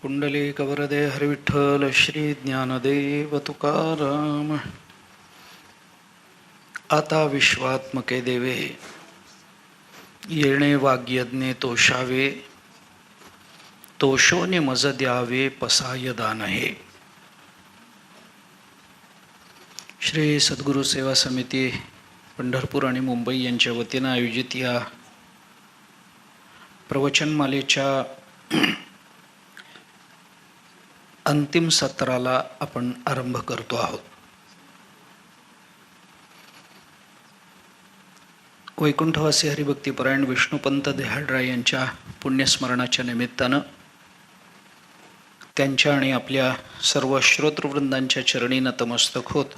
पुंडलिकवरदे हरिविठ्ठल श्री ज्ञानदेव तुकाराम. आता विश्वात्मके देवे येणे वाग्यज्ञे तोषावे, तोषोने मज द्यावे पसाय दान हे. श्री सद्गुरू सेवा समिती पंढरपूर आणि मुंबई यांच्या वतीनं आयोजित या प्रवचनमालेच्या अंतिम सत्राला आपण आरंभ करतो आहोत. वैकुंठवासी हरिभक्तीपरायण विष्णुपंत देहाडराय यांच्या पुण्यस्मरणाच्या निमित्तानं त्यांच्या आणि आपल्या सर्व श्रोतृवृंदांच्या चरणी नतमस्तक होत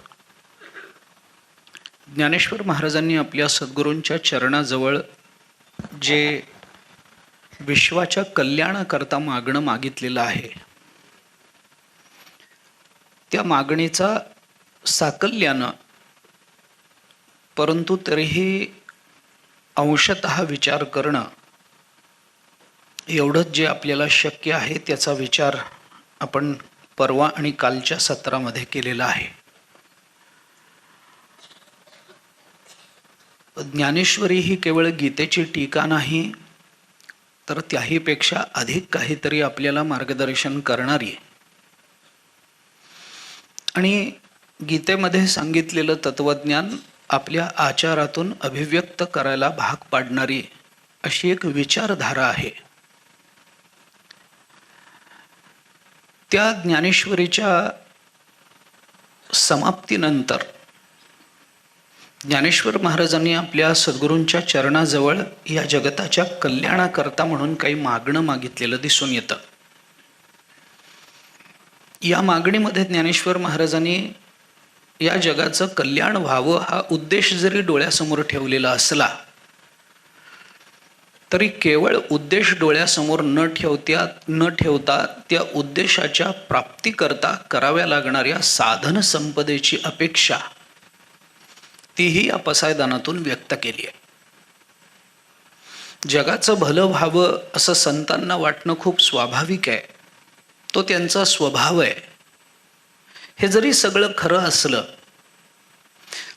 ज्ञानेश्वर महाराजांनी आपल्या सद्गुरूंच्या चरणाजवळ जे विश्वाच्या कल्याणाकरता मागणं मागितलेलं आहे, त्या मागणीचा साकल्यानं परंतु तरीही अंशतः विचार करणं एवढंच जे आपल्याला शक्य आहे त्याचा विचार आपण परवा आणि कालच्या सत्रामध्ये केलेला आहे. ज्ञानेश्वरी ही केवळ गीतेची टीका नाही, तर त्याहीपेक्षा अधिक काहीतरी आपल्याला मार्गदर्शन करणारी आणि गीतेमध्ये सांगितलेलं तत्वज्ञान आपल्या आचारातून अभिव्यक्त करायला भाग पाडणारी अशी एक विचारधारा आहे. त्या ज्ञानेश्वरीच्या समाप्तीनंतर ज्ञानेश्वर महाराजांनी आपल्या सद्गुरूंच्या चरणाजवळ या जगताच्या कल्याणाकरता म्हणून काही मागणं मागितलेलं दिसून येतं. या मागणीमध्ये ज्ञानेश्वर महाराजांनी या जगाचं कल्याण व्हावं हा उद्देश जरी डोळ्यासमोर ठेवलेला असला तरी केवळ उद्देश डोळ्यासमोर न ठेवता त्या उद्देशाच्या प्राप्तीकरता कराव्या लागणाऱ्या साधन संपदेची अपेक्षा तीही या पसायदानातून व्यक्त केली आहे. जगाचं भलं व्हावं असं संतांना वाटणं खूप स्वाभाविक आहे, तो त्यांचा स्वभाव आहे. हे जरी सगळं खरं असलं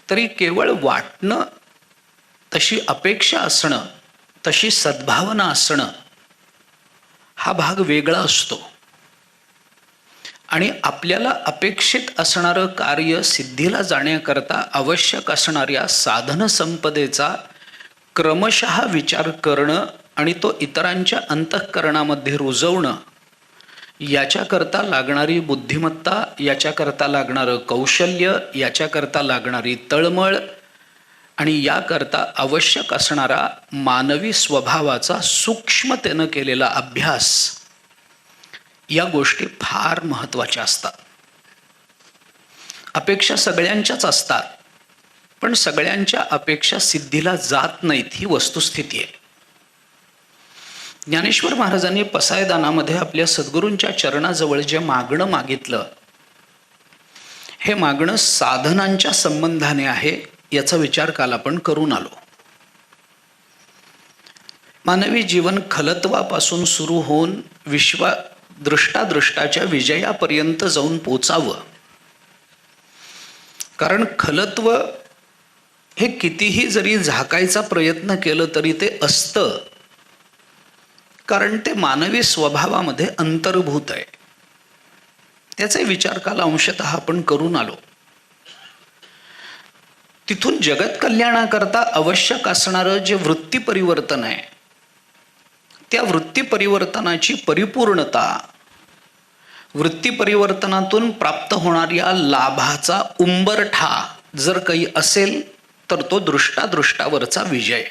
तरी केवळ वाटणं, तशी अपेक्षा असणं, तशी सद्भावना असणं हा भाग वेगळा असतो. आणि आपल्याला अपेक्षित असणारं कार्य सिद्धीला जाण्याकरता आवश्यक असणाऱ्या साधन संपदेचा क्रमशः विचार करणं आणि तो इतरांच्या अंतःकरणामध्ये रुजवणं, याच्याकरता लागणारी बुद्धिमत्ता, याच्याकरता लागणारं कौशल्य, याच्याकरता लागणारी तळमळ आणि याकरता आवश्यक असणारा मानवी स्वभावाचा सूक्ष्मतेनं केलेला अभ्यास, या गोष्टी फार महत्त्वाच्या असतात. अपेक्षा सगळ्यांच्याच असतात, पण सगळ्यांच्या अपेक्षा सिद्धीला जात नाहीत, ही वस्तुस्थिती आहे. ज्ञानेश्वर महाराजांनी पसायदानामध्ये आपल्या सद्गुरूंच्या चरणाजवळ जे मागणं मागितलं, हे मागणं साधनांच्या संबंधाने आहे, याचा विचार काल आपण करून आलो. मानवी जीवन खलत्वापासून सुरू होऊन दृष्टाच्या विजयापर्यंत जाऊन पोचावं. कारण खलत्व हे कितीही जरी झाकायचा प्रयत्न केलं तरी ते असतं, कारण ते मानवी स्वभावामध्ये अंतर्भूत आहे. त्याचा विचार काल अंशतः आपण करून आलो. तिथून जगत कल्याणाकरता आवश्यक असणारं जे वृत्ती परिवर्तन आहे, त्या वृत्ती परिवर्तनाची परिपूर्णता, वृत्ती परिवर्तनातून प्राप्त होणाऱ्या लाभाचा उंबरठा जर काही असेल तर तो दृष्टावरचा विजय.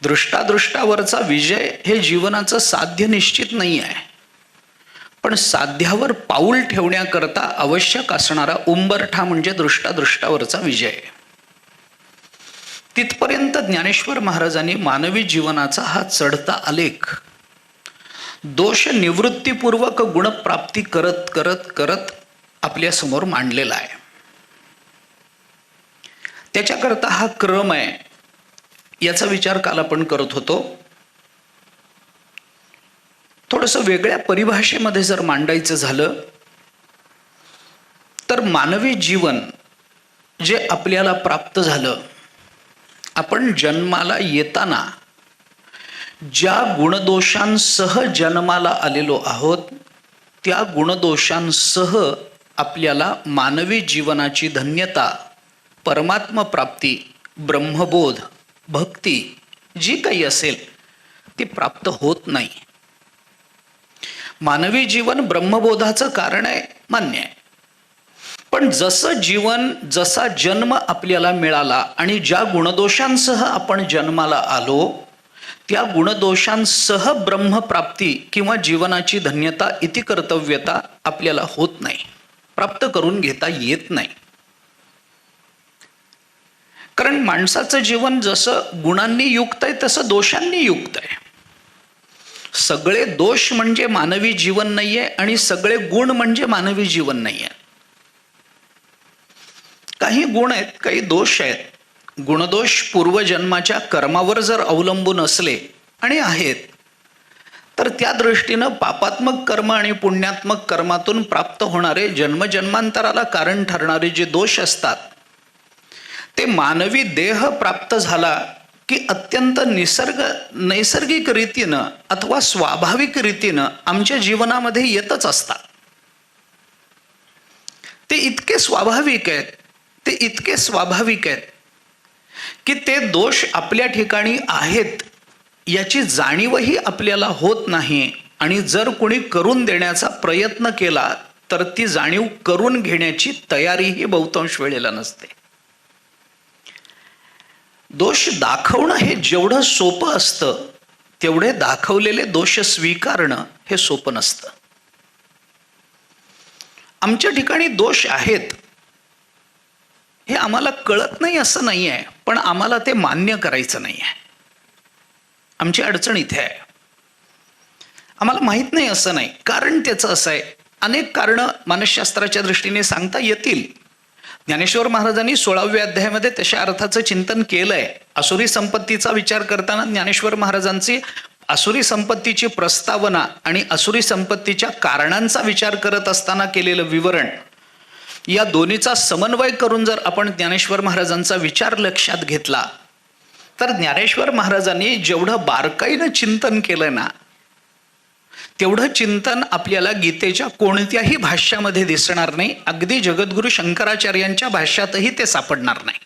दृष्टावरचा विजय हे जीवनाचं साध्य निश्चित नाही आहे, पण साध्यावर पाऊल ठेवण्याकरता आवश्यक असणारा उंबरठा म्हणजे दृष्टावरचा विजय. तिथपर्यंत ज्ञानेश्वर महाराजांनी मानवी जीवनाचा हा चढता आलेख दोष निवृत्तीपूर्वक गुणप्राप्ती करत करत करत आपल्या समोर मांडलेला आहे. त्याच्याकरता हा क्रम आहे, याचा विचार काल आपण करत होतो. थोडंसं वेगळ्या परिभाषेमध्ये जर मांडायचं झालं तर मानवी जीवन जे आपल्याला प्राप्त झालं, आपण जन्माला येताना ज्या गुणदोषांसह जन्माला आलेलो आहोत, त्या गुणदोषांसह आपल्याला मानवी जीवनाची धन्यता, परमात्मा प्राप्ती, ब्रह्मबोध, भक्ती जी काही असेल ती प्राप्त होत नाही. मानवी जीवन ब्रह्मबोधाचं कारण आहे, मान्य आहे. पण जसं जीवन, जसा जन्म आपल्याला मिळाला आणि ज्या गुणदोषांसह आपण जन्माला आलो, त्या गुणदोषांसह ब्रह्मप्राप्ती किंवा जीवनाची धन्यता, इति कर्तव्यता आपल्याला होत नाही, प्राप्त करून घेता येत नाही. कारण माणसाचं जीवन जसं गुणांनी युक्त आहे तसं दोषांनी युक्त आहे. सगळे दोष म्हणजे मानवी जीवन नाहीये आणि सगळे गुण म्हणजे मानवी जीवन नाहीये. काही गुण आहेत, काही दोष आहेत. गुणदोष पूर्वजन्माच्या कर्मावर जर अवलंबून असले आणि आहेत, तर त्या दृष्टीनं पापात्मक कर्म आणि पुण्यात्मक कर्मातून प्राप्त होणारे जन्मजन्मांतराला कारण ठरणारे जे दोष असतात, ते मानवी देह प्राप्त झाला की अत्यंत नैसर्गिक रीतीनं अथवा स्वाभाविक रीतीनं आमच्या जीवनामध्ये येतच असतात. ते इतके स्वाभाविक आहेत की ते दोष आपल्या ठिकाणी आहेत याची जाणीवही आपल्याला होत नाही. आणि जर कोणी करून देण्याचा प्रयत्न केला तर ती जाणीव करून घेण्याची तयारीही बहुतांश वेळेला नसते. दोष दाखवणं हे जेवढं सोपं असतं, तेवढे दाखवलेले दोष स्वीकारणं हे सोपं नसतं. आमच्या ठिकाणी दोष आहेत हे आम्हाला कळत नाही असं नाही आहे, पण आम्हाला ते मान्य करायचं नाही आहे. आमची अडचण इथे आहे. आम्हाला माहीत नाही असं नाही, कारण त्याचं असं आहे. अनेक कारणं मानसशास्त्राच्या दृष्टीने सांगता येतील. ज्ञानेश्वर महाराजांनी 16व्या अध्यायामध्ये तशा अर्थाचं चिंतन केलंय. आसुरी संपत्तीचा विचार करताना ज्ञानेश्वर महाराजांची आसुरी संपत्तीची प्रस्तावना आणि आसुरी संपत्तीच्या कारणांचा विचार करत असताना केलेलं विवरण, या दोन्हीचा समन्वय करून जर आपण ज्ञानेश्वर महाराजांचा विचार लक्षात घेतला तर ज्ञानेश्वर महाराजांनी जेवढं बारकाईनं चिंतन केलं ना, तेवढं चिंतन आपल्याला गीतेच्या कोणत्याही भाष्यामध्ये दिसणार नाही. अगदी जगद्गुरु शंकराचार्यांच्या भाष्यातही ते सापडणार नाही.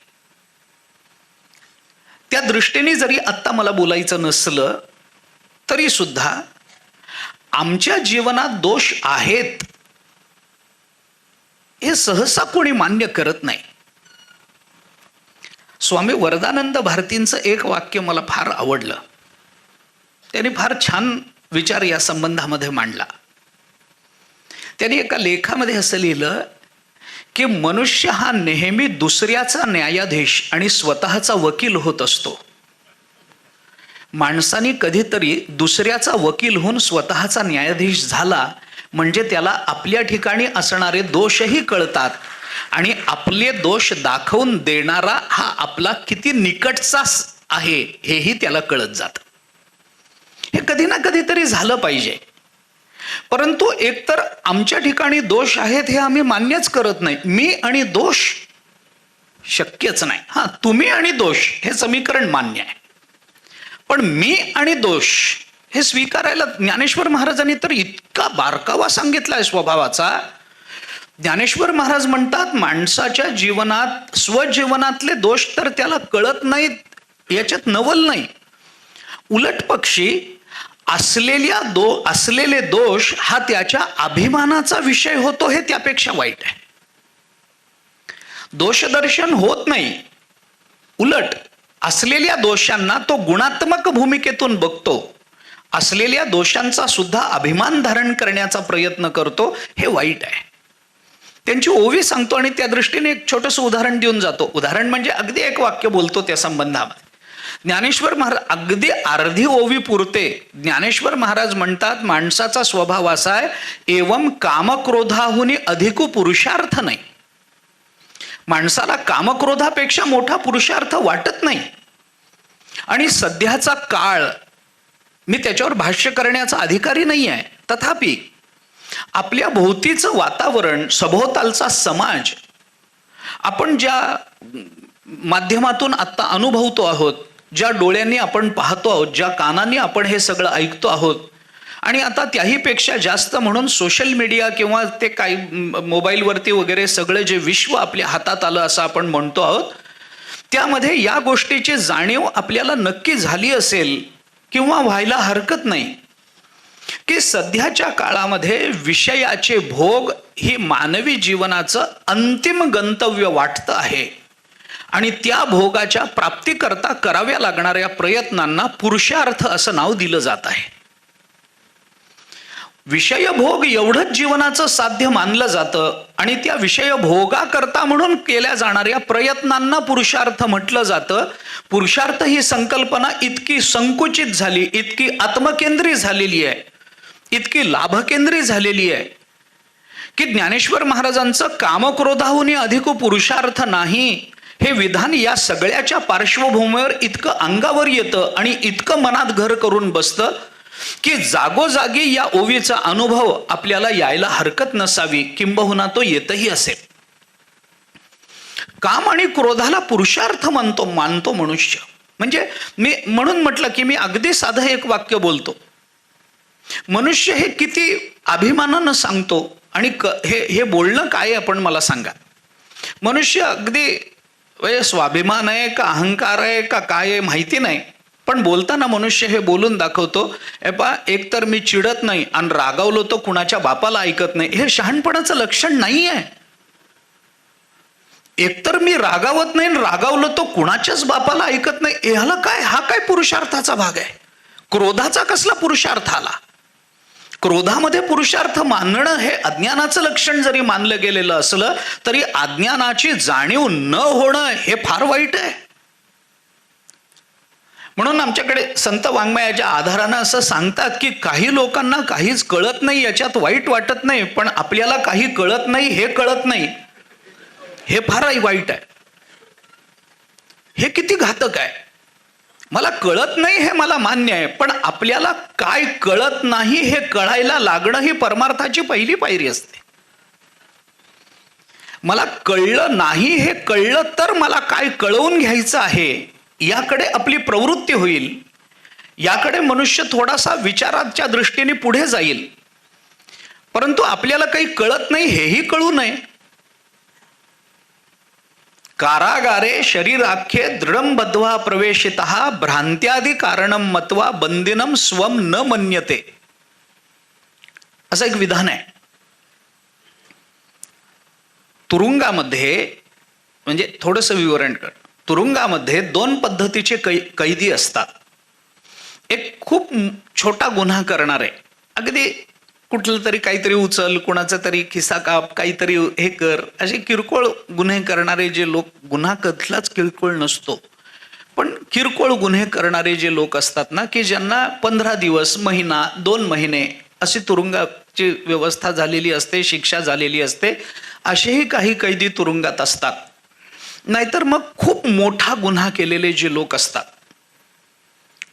त्या दृष्टीने जरी आत्ता मला बोलायचं नसलं तरी सुद्धा आमच्या जीवनात दोष आहेत हे सहसा कोणी मान्य करत नाही. स्वामी वरदानंद भारतींचं एक वाक्य मला फार आवडलं. त्यांनी फार छान विचार या संबंधामध्ये मांडला. त्यांनी एका लेखामध्ये असं लिहिलं की मनुष्य हा नेहमी दुसऱ्याचा न्यायाधीश आणि स्वतःचा वकील होत असतो. माणसाने कधीतरी दुसऱ्याचा वकील होऊन स्वतःचा न्यायाधीश झाला म्हणजे त्याला आपल्या ठिकाणी असणारे दोषही कळतात आणि आपले दोष दाखवून देणारा हा आपला किती निकटचा आहे हेही त्याला कळत जातं. हे कधी ना कधीतरी झालं पाहिजे. परंतु एकतर आमच्या ठिकाणी दोष आहेत हे आम्ही मान्यच करत नाही. मी आणि दोष शक्यच नाही. हां, तुम्ही आणि दोष हे समीकरण मान्य आहे, पण मी आणि दोष हे स्वीकारायला ज्ञानेश्वर महाराजांनी तर इतका बारकावा सांगितलाय स्वभावाचा. ज्ञानेश्वर महाराज म्हणतात माणसाच्या जीवनात स्वजीवनातले दोष तर त्याला कळत नाहीत, याच्यात नवल नाही. उलट पक्षी असलेले दोष हा त्याच्या अभिमानाचा विषय होतो, हे त्यापेक्षा वाईट आहे. दोषदर्शन होत नाही, उलट असलेल्या दोषांना तो गुणात्मक भूमिकेतून बघतो, असलेल्या दोषांचा सुद्धा अभिमान धारण करण्याचा प्रयत्न करतो, हे वाईट आहे. त्यांची ओवी सांगतो आणि त्या दृष्टीने एक छोटंसं उदाहरण देऊन जातो. उदाहरण म्हणजे अगदी एक वाक्य बोलतो त्या संबंधामध्ये. ज्ञानेश्वर महाराज अगदी अर्धी ओवी पुरते. ज्ञानेश्वर महाराज म्हणतात माणसाचा स्वभाव असा आहे, एवम कामक्रोधाहुनी अधिक पुरुषार्थ नाही. माणसाला कामक्रोधापेक्षा मोठा पुरुषार्थ वाटत नाही. आणि सध्याचा काळ मी त्याच्यावर भाष्य करण्याचा अधिकारी नाही आहे. तथापि आपल्या भोवतीचं वातावरण, सभोवतालचा समाज, आपण ज्या माध्यमातून आत्ता अनुभवतो आहोत, ज्या डोळ्यांनी आपण पाहतो आहोत, ज्या कानांनी आपण हे सगळं ऐकतो आहोत, आणि आता त्याहीपेक्षा जास्त म्हणून सोशल मीडिया किंवा ते काही मोबाईलवरती वगैरे सगळं जे विश्व आपल्या हातात आलं असं आपण म्हणतो आहोत, त्यामध्ये या गोष्टीची जाणीव आपल्याला नक्की झाली असेल किंवा व्हायला हरकत नाही की सध्याच्या काळामध्ये विषयाचे भोग ही मानवी जीवनाचं अंतिम गंतव्य वाटतं आहे आणि त्या भोगाच्या प्राप्तीकरता कराव्या लागणाऱ्या प्रयत्नांना पुरुषार्थ असं नाव दिलं जात आहे. विषयभोग एवढंच जीवनाचं साध्य मानलं जातं आणि त्या विषयभोगाकरता म्हणून केल्या जाणाऱ्या प्रयत्नांना पुरुषार्थ म्हटलं जातं. पुरुषार्थ ही संकल्पना इतकी संकुचित झाली, इतकी आत्मकेंद्री झालेली आहे, इतकी लाभकेंद्री झालेली आहे की ज्ञानेश्वर महाराजांचं कामक्रोधाहून अधिक पुरुषार्थ नाही हे विधान या सगळ्याच्या पार्श्वभूमीवर इतकं अंगावर येतं आणि इतकं मनात घर करून बसतं की जागोजागी या ओवीचा अनुभव आपल्याला यायला हरकत नसावी, किंबहुना तो येतही असेल. काम आणि क्रोधाला पुरुषार्थ मानतो मनुष्य. म्हणजे मी म्हणून म्हटलं की मी अगदी साधं एक वाक्य बोलतो. मनुष्य हे किती अभिमानानं सांगतो आणि हे बोलणं काय आपण मला सांगा. मनुष्य अगदी स्वाभिमान आहे का अहंकार आहे का काय आहे माहिती नाही, पण बोलताना मनुष्य हे बोलून दाखवतो, एकतर मी चिडत नाही आणि रागावलो तो कुणाच्या बापाला ऐकत नाही. हे शहाणपणाचं लक्षण नाही आहे. एकतर मी रागावत नाही, रागावलो तो कुणाच्याच बापाला ऐकत नाही, ह्याला काय, हा काय पुरुषार्थाचा भाग आहे? क्रोधाचा कसला पुरुषार्थ आला? क्रोधामध्ये पुरुषार्थ मानणं हे अज्ञानाचं लक्षण जरी मानलं गेलेलं असलं तरी अज्ञानाची जाणीव न होणं हे फार वाईट आहे. म्हणून आमच्याकडे संत वाङ्मयाच्या आधारानं असं सांगतात की काही लोकांना काहीच कळत नाही, याच्यात वाईट वाटत नाही, पण आपल्याला काही कळत नाही हे कळत नाही हे फार वाईट आहे. हे किती घातक आहे. मला कळत नाही हे मला मान्य आहे, पण आपल्याला काय कळत नाही हे कळायला लागणं ही परमार्थाची पहिली पायरी असते. मला कळलं नाही हे कळलं तर मला काय कळवून घ्यायचं आहे याकडे आपली प्रवृत्ती होईल, याकडे मनुष्य थोडासा विचाराच्या दृष्टीने पुढे जाईल. परंतु आपल्याला काही कळत नाही हेही कळू नये. कारागारे शरीराख्ये दृढं बद्ध्वा प्रवेशितः भ्रांत्यादि कारणं मत्वा बंदिनं स्वं न मन्यते, असं एक विधान आहे. तुरुंगामध्ये, म्हणजे थोडंसं विवरण कर, तुरुंगामध्ये दोन पद्धतीचे कैदी असतात. एक खूप छोटा गुन्हा करणारे, अगदी कुठलं तरी काहीतरी उचल, कुणाचा तरी खिसा काप, काहीतरी हे कर, असे किरकोळ गुन्हे करणारे जे लोक, गुन्हा कसलाच किरकोळ नसतो, पण किरकोळ गुन्हे करणारे जे लोक असतात ना, की ज्यांना 15 दिवस, महिना, 2 महिने अशी तुरुंगाची व्यवस्था झालेली असते, शिक्षा झालेली असते, असेही काही कैदी तुरुंगात असतात. नाहीतर मग खूप मोठा गुन्हा केलेले जे लोक असतात,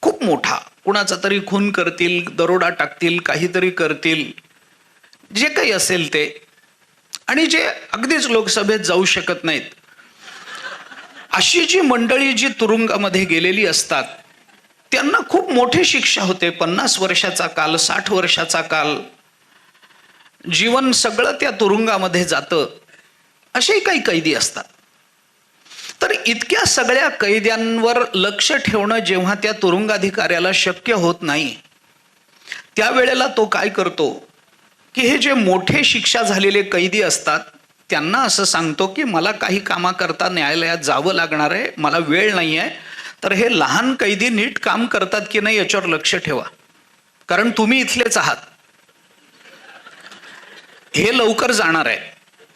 खूप मोठा, कुणाचा तरी खून करतील, दरोडा टाकतील, काहीतरी करतील, जे काही असेल ते, आणि जे अगदीच लोकसभेत जाऊ शकत नाहीत, अशी जी मंडळी जी तुरुंगामध्ये गेलेली असतात त्यांना खूप मोठी शिक्षा होते. 50 वर्षाचा काल, 60 वर्षाचा काल, जीवन सगळं त्या तुरुंगामध्ये जातं. असेही काही कैदी असतात. तर इतक्या सगळ्या कैद्यांवर लक्ष ठेवणं जेव्हा त्या तुरुंगाधिकाऱ्याला शक्य होत नाही, त्यावेळेला तो काय करतो की हे जे मोठे शिक्षा झालेले कैदी असतात त्यांना असं सांगतो की मला काही कामाकरता न्यायालयात जावं लागणार आहे, मला वेळ नाही आहे, तर हे लहान कैदी नीट काम करतात की नाही याच्यावर लक्ष ठेवा, कारण तुम्ही इथलेच आहात, हे लवकर जाणार आहे,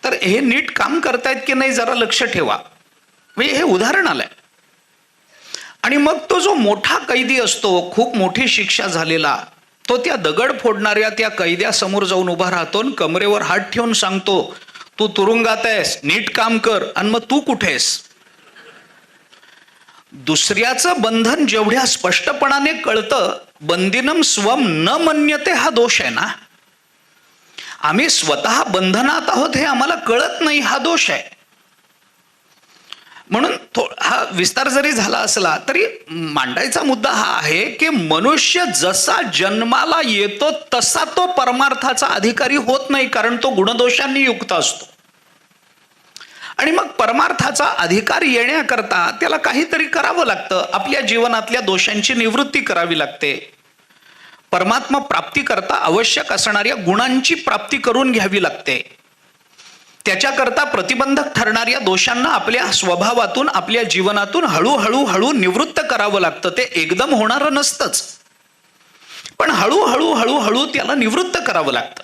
तर हे नीट काम करतायत की नाही जरा लक्ष ठेवा. म्हणजे हे उदाहरण आलंय. आणि मग तो जो मोठा कैदी असतो, खूप मोठी शिक्षा झालेला, तो त्या दगड फोडणाऱ्या त्या कैद्यासमोर जाऊन उभा राहतो, कमरेवर हात ठेवून सांगतो, तू तुरुंगात आहेस, नीट काम कर, आणि मग तू कुठेस? दुसऱ्याचं बंधन जेवढ्या स्पष्टपणाने कळतं बंदिनम स्वम न मन्यते हा दोष आहे ना. आम्ही स्वतः बंधनात आहोत हे आम्हाला कळत नाही, हा दोष आहे. म्हणून हा विस्तार जरी झाला असला तरी मांडायचा मुद्दा हा आहे की मनुष्य जसा जन्माला येतो तसा तो परमार्थाचा अधिकारी होत नाही, कारण तो गुणदोषांनी युक्त असतो. आणि मग परमार्थाचा अधिकार येण्याकरता त्याला काहीतरी करावं लागतं. आपल्या जीवनातल्या दोषांची निवृत्ती करावी लागते. परमात्मा प्राप्ती करता आवश्यक असणाऱ्या गुणांची प्राप्ती करून घ्यावी लागते. त्याच्याकरता प्रतिबंधक ठरणाऱ्या दोषांना आपल्या स्वभावातून, आपल्या जीवनातून हळूहळू निवृत्त करावं लागतं. ते एकदम होणारं नसतंच, पण हळूहळू त्याला निवृत्त करावं लागतं.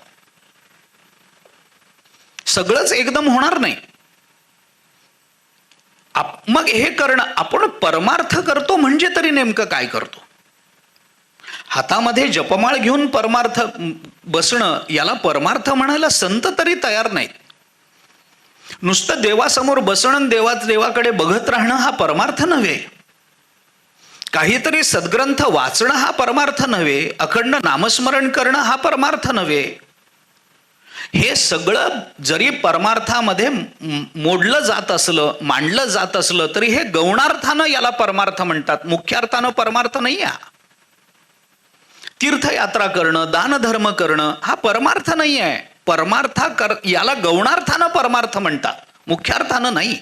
सगळंच एकदम होणार नाही. मग हे करणं, आपण परमार्थ करतो म्हणजे तरी नेमकं काय करतो? हातामध्ये जपमाळ घेऊन परमार्थ बसणं, याला परमार्थ म्हणायला संत तरी तयार नाहीत. नुसतं देवासमोर बसणं, देवाकडे बघत राहणं हा परमार्थ नव्हे. काहीतरी सद्ग्रंथ वाचणं हा परमार्थ नव्हे. अखंड नामस्मरण करणं हा परमार्थ नव्हे. हे सगळं जरी परमार्थामध्ये मोडलं जात असलं, मांडलं जात असलं, तरी हे गौणार्थानं याला परमार्थ म्हणतात. मुख्यार्थानं परमार्थ नाही. तीर्थयात्रा करणं, दानधर्म करणं हा परमार्थ नाही आहे. याला गौणार्थानं परमार्थ म्हणतात, मुख्यार्थानं नाही.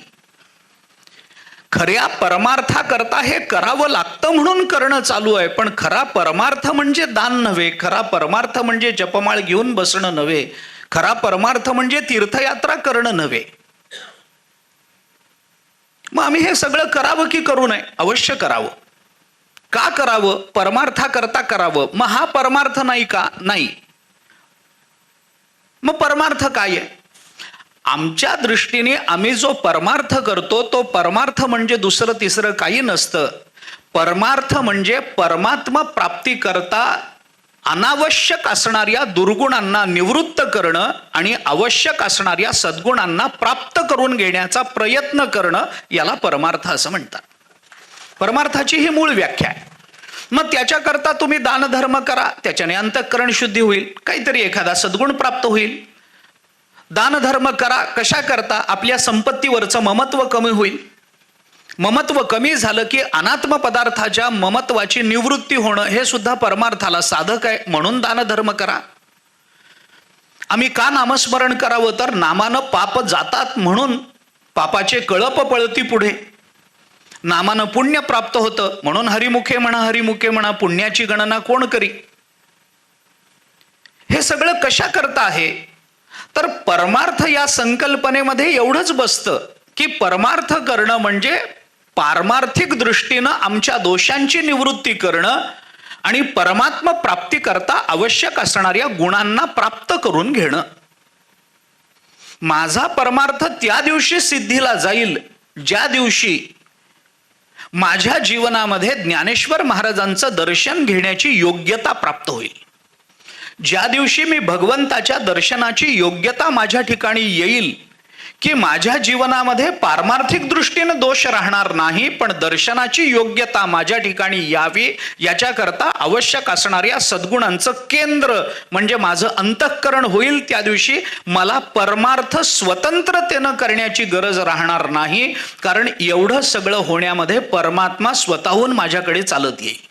खऱ्या परमार्थाकरता हे करावं लागतं म्हणून करणं चालू आहे. पण खरा परमार्थ म्हणजे दान नव्हे. खरा परमार्थ म्हणजे जपमाळ घेऊन बसणं नव्हे. खरा परमार्थ म्हणजे तीर्थयात्रा करणं नव्हे. मग आम्ही हे सगळं करावं की करू नये? अवश्य करावं. का करावं? परमार्थाकरता करावं. मग हा परमार्थ नाही का? नाही. मग परमार्थ काय आहे? आमच्या दृष्टीने आम्ही जो परमार्थ करतो तो परमार्थ म्हणजे दुसरं तिसरं काही नसतं. परमार्थ म्हणजे परमात्मा प्राप्ती करता अनावश्यक असणाऱ्या दुर्गुणांना निवृत्त करणं आणि आवश्यक असणाऱ्या सद्गुणांना प्राप्त करून घेण्याचा प्रयत्न करणं, याला परमार्थ असं म्हणतात. परमार्थाची ही मूळ व्याख्या आहे. मग त्याच्याकरता तुम्ही दानधर्म करा, त्याच्याने अंतःकरण शुद्धी होईल, काहीतरी एखादा सद्गुण प्राप्त होईल. दानधर्म करा, कशा करता? आपल्या संपत्तीवरचं ममत्व कमी होईल. ममत्व कमी झालं की अनात्म पदार्थाच्या ममत्वाची निवृत्ती होणं हे सुद्धा परमार्थाला साधक आहे. म्हणून दानधर्म करा. आम्ही का नामस्मरण करावं? तर नामानं पाप जातात म्हणून. पापाचे कळप पळती पुढे. नामानं पुण्य प्राप्त होतं म्हणून हरिमुखे म्हणा, पुण्याची गणना कोण करी? हे सगळं कशा करता आहे? तर परमार्थ या संकल्पनेमध्ये एवढंच बसतं की परमार्थ करणं म्हणजे पारमार्थिक दृष्टीनं आमच्या दोषांची निवृत्ती करणं आणि परमात्मा प्राप्ती करता आवश्यक असणाऱ्या गुणांना प्राप्त करून घेणं. माझा परमार्थ त्या दिवशी सिद्धीला जाईल ज्या दिवशी माझ्या जीवनामध्ये ज्ञानेश्वर महाराजांचं दर्शन घेण्याची योग्यता प्राप्त होईल. ज्या दिवशी मी भगवंताच्या दर्शनाची योग्यता माझ्या ठिकाणी येईल की माझ्या जीवनामध्ये पारमार्थिक दृष्टीने दोष राहणार नाही, पण दर्शनाची योग्यता माझ्या ठिकाणी यावी याच्याकरता आवश्यक असणाऱ्या सद्गुणांचं केंद्र म्हणजे माझं अंतःकरण होईल, त्या दिवशी मला परमार्थ स्वतंत्रतेनं करण्याची गरज राहणार नाही. कारण एवढं सगळं होण्यामध्ये परमात्मा स्वतःहून माझ्याकडे चालत येईल.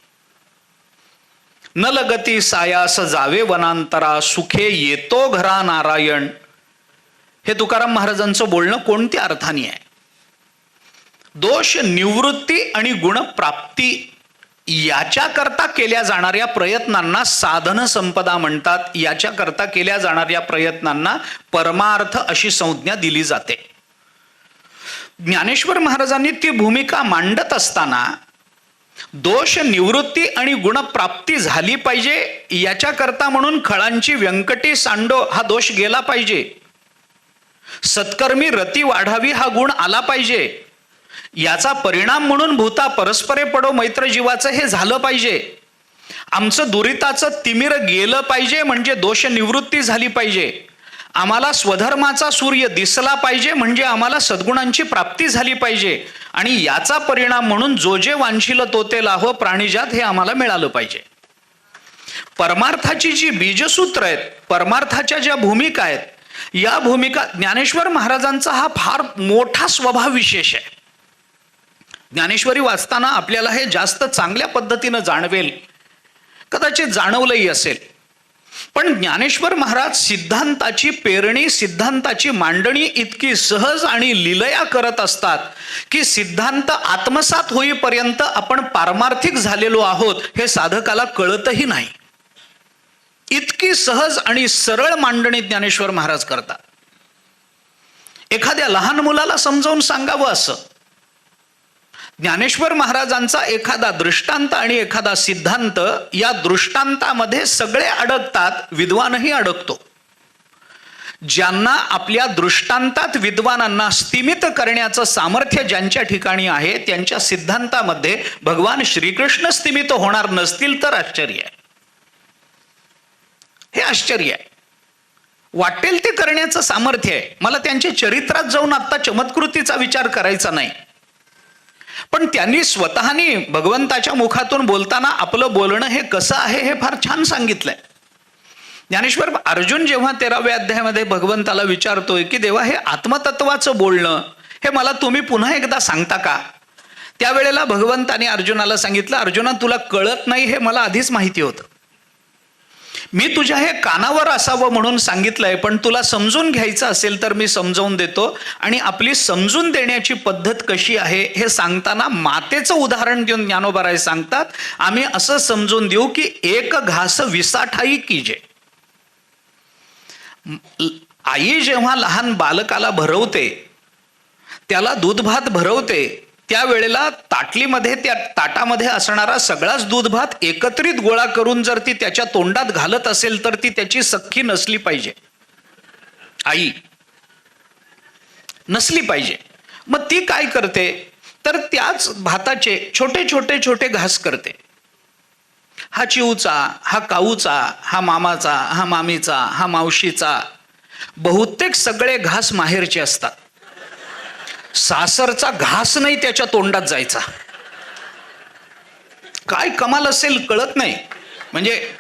न लगती सायास जावे वनांतरा, सुखे येतो घरा नारायण. हे तुकाराम महाराजांचं बोलणं कोणत्या अर्थाने आहे? दोष निवृत्ती आणि गुणप्राप्ती याच्याकरता केल्या जाणाऱ्या प्रयत्नांना साधन संपदा म्हणतात. याच्याकरता केल्या जाणाऱ्या प्रयत्नांना परमार्थ अशी संज्ञा दिली जाते. ज्ञानेश्वर महाराजांनी ती भूमिका मांडत असताना दोष निवृत्ती आणि गुणप्राप्ती झाली पाहिजे याच्याकरता म्हणून खळांची व्यंकटी सांडो हा दोष गेला पाहिजे. सत्कर्मी रती वाढावी हा गुण आला पाहिजे. याचा परिणाम म्हणून भूता परस्परे पडो मैत्र जीवाचं हे झालं पाहिजे. आमचं दुरिताचं तिमिर गेलं पाहिजे म्हणजे दोष निवृत्ती झाली पाहिजे. आम्हाला स्वधर्माचा सूर्य दिसला पाहिजे म्हणजे आम्हाला सद्गुणांची प्राप्ती झाली पाहिजे. आणि याचा परिणाम म्हणून जो जे वांछिल तो ते लाहो प्राणिजात हे आम्हाला मिळालं पाहिजे. परमार्थाची जी बीजसूत्र आहेत, परमार्थाच्या ज्या भूमिका आहेत, या भूमिका ज्ञानेश्वर महाराजांचा हा फार मोठा स्वभाव विशेष आहे. ज्ञानेश्वरी वाचताना आपल्याला हे जास्त चांगल्या पद्धतीनं जाणवेल, कदाचित जाणवलंही असेल. पण ज्ञानेश्वर महाराज सिद्धांताची पेरणी, सिद्धांताची मांडणी इतकी सहज आणि लीलया करत असतात की सिद्धांत आत्मसात होईपर्यंत आपण पारमार्थिक झालेलो आहोत हे साधकाला कळतही नाही. इतकी सहज आणि सरळ मांडणी ज्ञानेश्वर महाराज करतात. एखाद्या लहान मुलाला समजावून सांगावं असं ज्ञानेश्वर महाराजांचा एखादा दृष्टांत आणि एखादा सिद्धांत, या दृष्टांतामध्ये सगळे अडकतात, विद्वानही अडकतो. ज्यांना आपल्या दृष्टांतात विद्वानांना स्तिमित करण्याचं सामर्थ्य ज्यांच्या ठिकाणी आहे, त्यांच्या सिद्धांतामध्ये भगवान श्रीकृष्ण स्तिमित होणार नसतील तर आश्चर्य आहे. हे आश्चर्य आहे. वाटेल ते करण्याचं सामर्थ्य आहे. मला त्यांच्या चरित्रात जाऊन आता चमत्कृतीचा विचार करायचा नाही, पण त्यांनी स्वतःनी भगवंताच्या मुखातून बोलताना आपलं बोलणं हे कसं आहे हे फार छान सांगितलंय. ज्ञानेश्वर अर्जुन जेव्हा 13व्या अध्यायामध्ये भगवंताला विचारतोय की देवा, हे आत्मतत्वाचं बोलणं हे मला तुम्ही पुन्हा एकदा सांगता का, त्यावेळेला भगवंताने अर्जुनाला सांगितलं, अर्जुना तुला कळत नाही हे मला आधीच माहिती होतं. मी तुझ्या हे कानावर असावं म्हणून सांगितलंय, पण तुला समजून घ्यायचं असेल तर मी समजावून देतो. आणि आपली समजून देण्याची पद्धत कशी आहे हे सांगताना मातेचं उदाहरण देऊन ज्ञानोबाराय सांगतात, आम्ही असं समजून देऊ की एक घास विसाठाई कीजे. आई जेव्हा लहान बालकाला भरवते, त्याला दूध भात भरवते, त्यावेळेला ताटलीमध्ये, त्या ताटामध्ये असणारा सगळाच दूध भात एकत्रित गोळा करून जर ती त्याच्या तोंडात घालत असेल तर ती त्याची सख्खी नसली पाहिजे, आई नसली पाहिजे. मग ती काय करते तर त्याच भाताचे छोटे छोटे छोटे घास करते. हा चिऊचा, हा काऊचा, हा मामाचा, हा मामीचा, हा मावशीचा, बहुतेक सगळे घास माहेरचे असतात. सासरचा घास नाही त्याच्या तोंडात जायचा. काय कमाल असेल कळत नाही, म्हणजे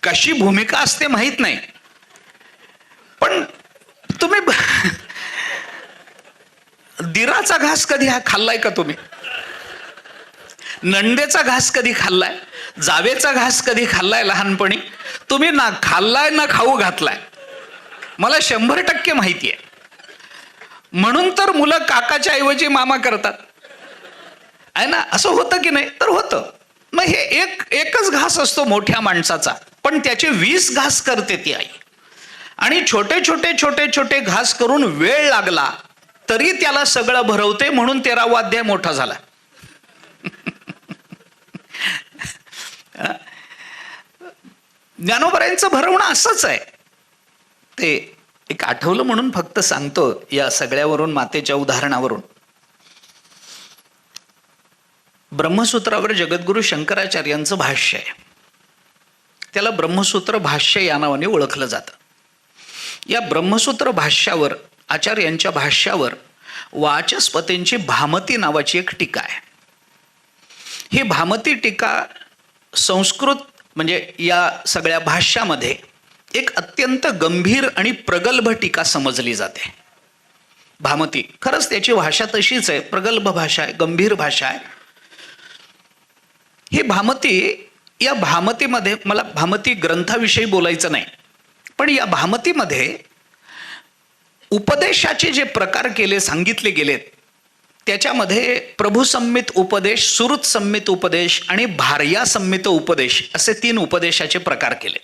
कशी भूमिका असते माहित नाही. पण तुम्ही दिराचा घास कधी खाल्लाय का तुम्ही? नंदेचा घास कधी खाल्लाय? जावेचा घास कधी खाल्लाय लहानपणी? तुम्ही ना खाल्लाय ना खाऊ घातलाय, मला 100% माहिती आहे. म्हणून तर मुलं काकाच्या ऐवजी मामा करतात, आहे ना? असं होतं की नाही? तर होतं. मग हे एकच घास असतो मोठ्या माणसाचा, पण त्याचे 20 घास करते ती आई. आणि छोटे छोटे छोटे छोटे घास करून वेळ लागला तरी त्याला सगळं भरवते, म्हणून 13वा अध्याय मोठा झाला. ज्ञानोबरायांचं भरवणं असंच आहे. ते एक आठवलं म्हणून फक्त सांगतो या सगळ्यावरून, मातेच्या उदाहरणावरून. ब्रह्मसूत्रावर जगद्गुरु शंकराचार्यांचं भाष्य आहे, त्याला ब्रह्मसूत्र भाष्य या नावाने ओळखलं जातं. या ब्रह्मसूत्र भाष्यावर, आचार्यांच्या भाष्यावर वाचस्पतींची भामती नावाची एक टीका आहे. ही भामती टीका संस्कृत म्हणजे या सगळ्या भाष्यामध्ये एक अत्यंत गंभीर आणि प्रगल्भ टीका समजली जाते. भामती खरंच त्याची भाषा तशीच आहे, प्रगल्भ भाषा आहे, गंभीर भाषा आहे. ही भामती, या भामतीमध्ये, मला भामती ग्रंथाविषयी बोलायचं नाही, पण या भामतीमध्ये उपदेशाचे जे प्रकार सांगितले गेलेत, त्याच्यामध्ये प्रभुसंमित उपदेश, सुहृत संमित उपदेश आणि भार्या संमित उपदेश असे 3 उपदेशाचे प्रकार केले.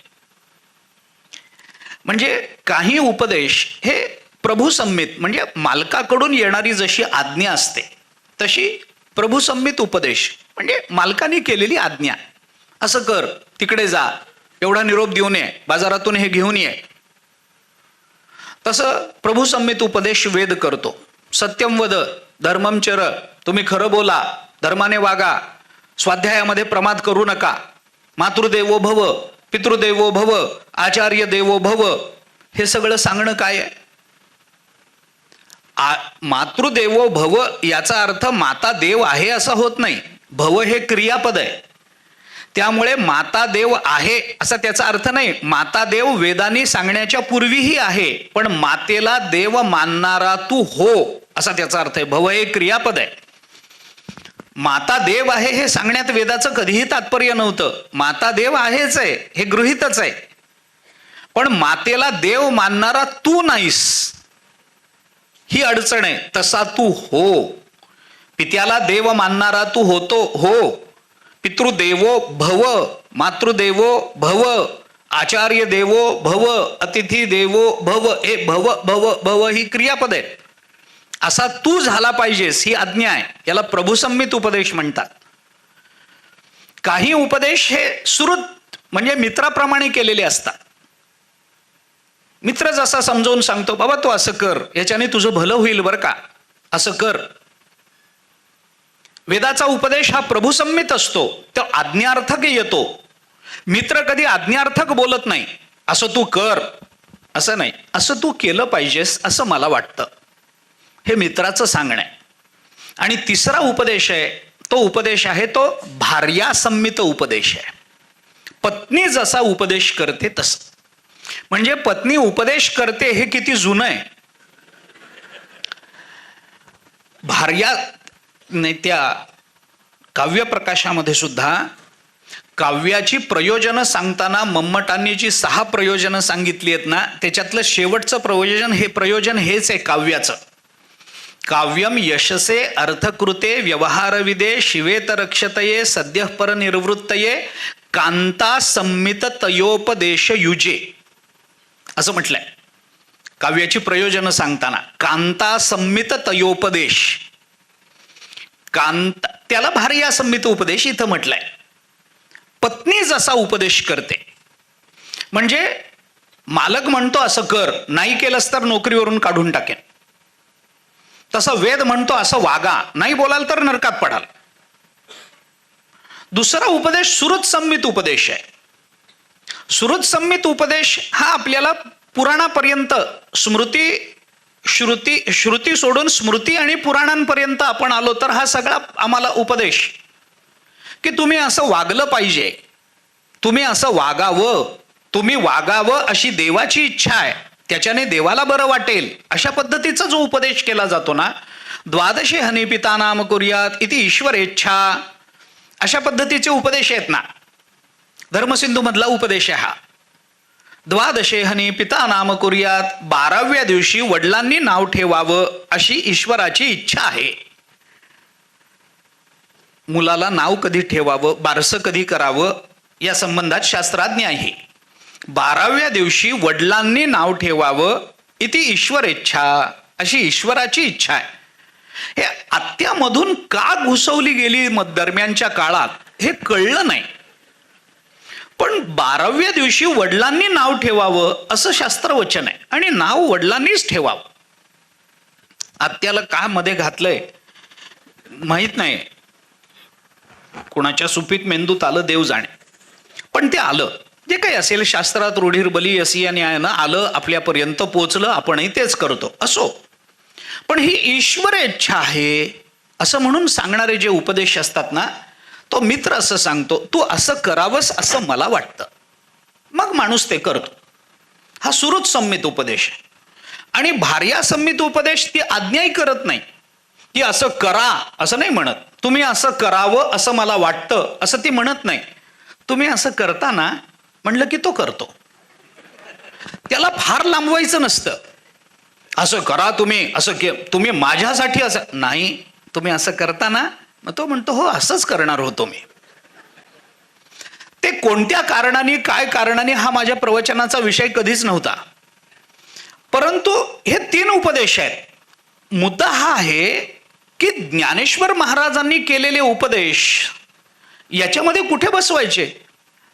म्हणजे काही उपदेश हे प्रभुसंमित म्हणजे मालकाकडून येणारी जशी आज्ञा असते तशी प्रभुसंमित उपदेश म्हणजे मालकाने केलेली आज्ञा, असं कर, तिकडे जा, एवढा निरोप देऊन ये, बाजारातून हे घेऊन ये. तसं प्रभुसंमित उपदेश वेद करतो. सत्यम वद, धर्मम चर, तुम्ही खरं बोला, धर्माने वागा, स्वाध्यायामध्ये प्रमाद करू नका, मातृदेवो भव, पितृदेवो भव, आचार्य देवो भव, हे सगळं सांगणं काय आहे? मातृदेवो भव याचा अर्थ माता देव आहे असा होत नाही. भव हे क्रियापद आहे. त्यामुळे माता देव आहे असा त्याचा अर्थ नाही. माता देव वेदांनी सांगण्याच्या पूर्वीही आहे, पण मातेला देव मानणारा तू हो असा त्याचा अर्थ आहे. भव हे क्रियापद आहे. माता देव आहे हे सांगण्यात वेदाचं कधीही तात्पर्य नव्हतं. माता देव आहेच आहे हे गृहीतच आहे, पण मातेला देव मानणारा तू नाहीस ही अडचण आहे. तसा तू हो. पित्याला देव मानणारा तू होतो हो. पितृदेवो भव, मातृदेवो भव, आचार्य देवो भव, अतिथी देवो भव. हे भव भव भव ही क्रियापद आहे. असा तू झाला पाहिजेस ही आज्ञा आहे. याला प्रभुसंमित उपदेश म्हणतात. काही उपदेश हे सुहृद म्हणजे मित्राप्रमाणे केलेले असतात. मित्र जसा समजावून सांगतो, बाबा तू असं कर, याच्याने तुझं भलं होईल बरं का, असं कर. वेदाचा उपदेश हा प्रभुसंमित असतो, तो आज्ञार्थक येतो. मित्र कधी आज्ञार्थक बोलत नाही, असं तू कर असं नाही, असं तू केलं पाहिजेस असं मला वाटतं. हे मित्राचं सांगणं आहे. आणि तिसरा उपदेश आहे, तो उपदेश आहे तो भार्यासंमित उपदेश आहे. पत्नी जसा उपदेश करते तसं. म्हणजे पत्नी उपदेश करते हे किती जुनं आहे. भार्या नाही, त्या काव्यप्रकाशामध्ये सुद्धा काव्याची प्रयोजनं सांगताना मम्मटांनी जी 6 प्रयोजनं सांगितली आहेत ना, त्याच्यातलं शेवटचं प्रयोजन हेच आहे काव्याचं. काव्यम यशसे अर्थकृते व्यवहारविदे शिवेत रक्षतये सद्यः परनिर्वृत्तये कांता संमित तयोपदेश युजे असं म्हटलंय. काव्याची प्रयोजनं सांगताना कांता संमित तयोपदेश, कांता त्याला भार्या संमित उपदेश इथं म्हटलंय. पत्नी जसा उपदेश करते म्हणजे मालक म्हणतो असं कर, नाही केलंस तर नोकरीवरून काढून टाकेन. तसा वेद म्हणतो असं वागा, नाही बोलाल तर नरकात पडाल. दुसरा उपदेश सुहृद संमित उपदेश आहे. सुहृद संमित उपदेश हा आपल्याला पुराणापर्यंत श्रुती सोडून स्मृती आणि पुराणांपर्यंत आपण आलो तर हा सगळा आम्हाला उपदेश की तुम्ही असं वागलं पाहिजे, तुम्ही असं वागावं, तुम्ही वागावं अशी देवाची इच्छा आहे, त्याच्याने देवाला बरं वाटेल अशा पद्धतीचा जो उपदेश केला जातो ना, द्वादशे हनी पिता नाम कुर्यात इति ईश्वरेच्छा, अशा पद्धतीचे उपदेश आहेत ना. धर्मसिंधू मधला उपदेश आहे हा. द्वादशे हनी पिता नाम कुर्यात, 12व्या दिवशी वडिलांनी नाव ठेवावं अशी ईश्वराची इच्छा आहे. मुलाला नाव कधी ठेवावं, बारसं कधी करावं या संबंधात शास्त्राज्ञ आहे. 12व्या दिवशी वडिलांनी नाव ठेवावं इति ईश्वरेच्छा, अशी ईश्वराची इच्छा आहे. हे आत्यामधून का घुसवली गेली दरम्यानच्या काळात हे कळलं नाही, पण 12व्या दिवशी वडिलांनी नाव ठेवावं असं शास्त्रवचन आहे आणि नाव वडिलांनीच ठेवावं. आत्याला का मध्ये घातलंय माहित नाही, कोणाच्या सुपीक मेंदूत आलं देव जाणे, पण ते आलं. जे काही असेल शास्त्रात रूढीर बली असी या न्यायानं आलं, आपल्यापर्यंत पोचलं, आपणही तेच करतो असो. पण ही ईश्वर इच्छा आहे असं म्हणून सांगणारे जे उपदेश असतात ना, तो मित्र असं सांगतो तू असं करावंस असं मला वाटतं, मग माणूस ते करतो. हा सुहृद संमित उपदेश आहे. आणि भार्या संमित उपदेश ती आज्ञाही करत नाही, ती असं करा असं नाही म्हणत. तुम्ही असं करावं असं मला वाटतं असं ती म्हणत नाही. तुम्ही असं करता ना म्हणलं की तो करतो. त्याला फार लांबवायचं नसतं. असं करा तुम्ही, असं तुम्ही माझ्यासाठी असं नाही, तुम्ही असं करता ना, मग तो म्हणतो हो असंच करणार होतो मी. ते कोणत्या कारणाने काय कारणाने हा माझ्या प्रवचनाचा विषय कधीच नव्हता, परंतु हे 3 उपदेश आहेत. मुद्दा हा आहे की ज्ञानेश्वर महाराजांनी केलेले उपदेश याच्यामध्ये कुठे बसवायचे.